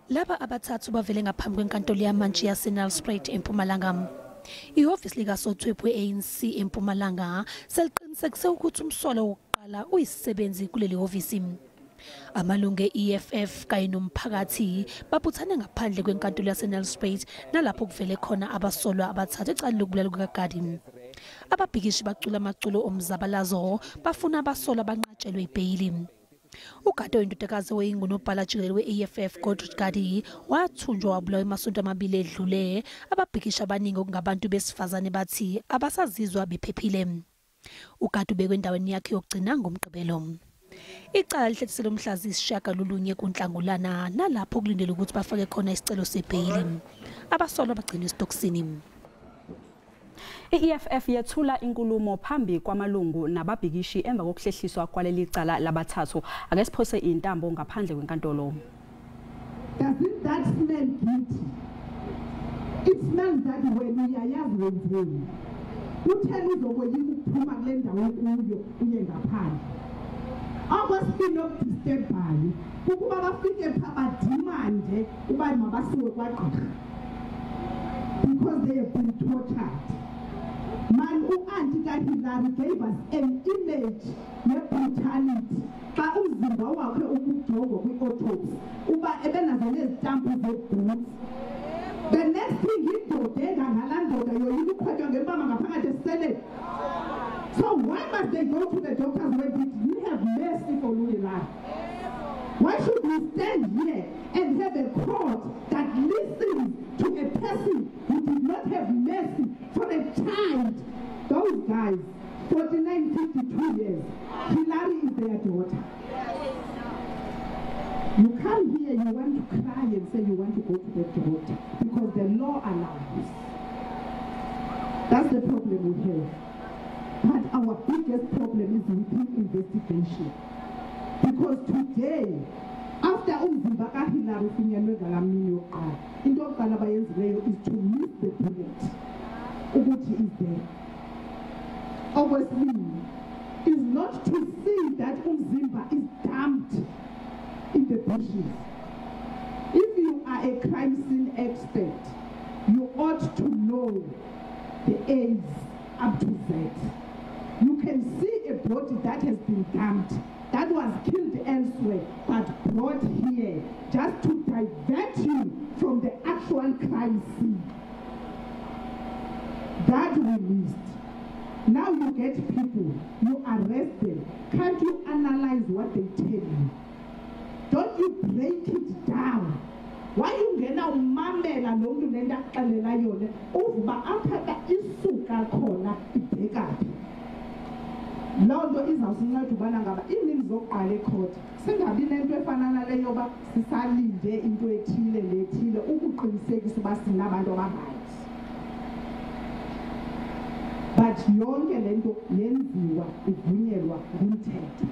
Laba abathathu bavele ngaphambi kwenkantolo yamantshi yase-Nelspruit eMpumalanga. Ihhovisi likaSothwephu ANC eMpumalanga seliqinisekise ukuthi umsolo wokuqala uyisisebenzi kuleli hhovisi. Amalungu e-EFF kanye nomphakathi babuthane ngaphandle kwenkantolo yase-Nelspruit nalapho kuvele khona abasolwa abathathu ecala lokubulala kukaGardee. Ababhikishi bacula amaculo omzabalazo bafuna abasolwa banqatshelwe ibheyili. Ugade oyindodakazi oyingunobhala jikelele we-EFF Gardee wathunjwa wabulawa emasonto amabili edlule. Ababhikisha abaningi okungabantu besifazane bathi abasazizwa bephephile. Ugade ubekwe endaweni yakhe yokugcina ngomgqibelo. Icala lihlehlisielwe umhla ziyisishiyagalolunye ku-Nhlangulana nalapho kulindele ukuthi bafake khona isicelo sebheyili. Abasolwa bagcinwe esitokisini. I-EFF yethula inkulumo phambi kwamalungu nababhikishi emva kokuhlehliswa kwaleli cala labathathu. Ake siphose intambo ngaphandle kwenkantolo. Doesn't that smell guilty? It smells that when uyayazi wenzeni. Uthela uzoboyika ukuphuma kule ndawo kuyo uye ngaphandle. Akwasiphi okudisturbayo ukuba bafike badimande uba mabasiwe kwagqirha because they have been tortured. Man, u-anti kaHillary gave us an image ye-brutality. Xa umzimba wakhe ukujongwa kwi-autopsy uba ebenazo nezitampu ze-boots. The next thing indoda engangalaa ndoda yoyika ukhwetywa ngempama ngaphakathi esiseleni. So why must they go to the doctors when they didn't have mercy for uHillary? Why should we stand here and have a court that listens to a person who did not have mercy for a child? Those guys, 49, 52 years, Hillary is their daughter. You come here, you want to cry and say you want to go to the doctor because the law allows. That's the problem we have. But our biggest problem is within investigation. Because today, after umzimba kaHillary ufunyenwe ngalamini yokuqala, into yokuqala abayenzileyo is to miss the bullet. Ukuthi is there. Obviously, is not to see that umzimba is dumped in the bushes. If you are a crime scene expert, you ought to know the A's up to Z. You can see a body that has been dumped, that was killed elsewhere, but brought here just to divert you from the actual crime scene. That we missed. Now you get people, you arrest them. Can't you analyze what they tell you? Don't you break it down? Why you get now mamela nomuntu lento akuxelela yona uvuba apha isuka khona ibhekaphi? Lonto izawusinceda ubana ngaba imini zokuqala ecourt singabi nento efana naleyo yoba sisalinde into ethile lethile ukuqinisekisa uba sinabantu abarayithi. But yonke lento yenziwa ivunyelwa ngumthetho.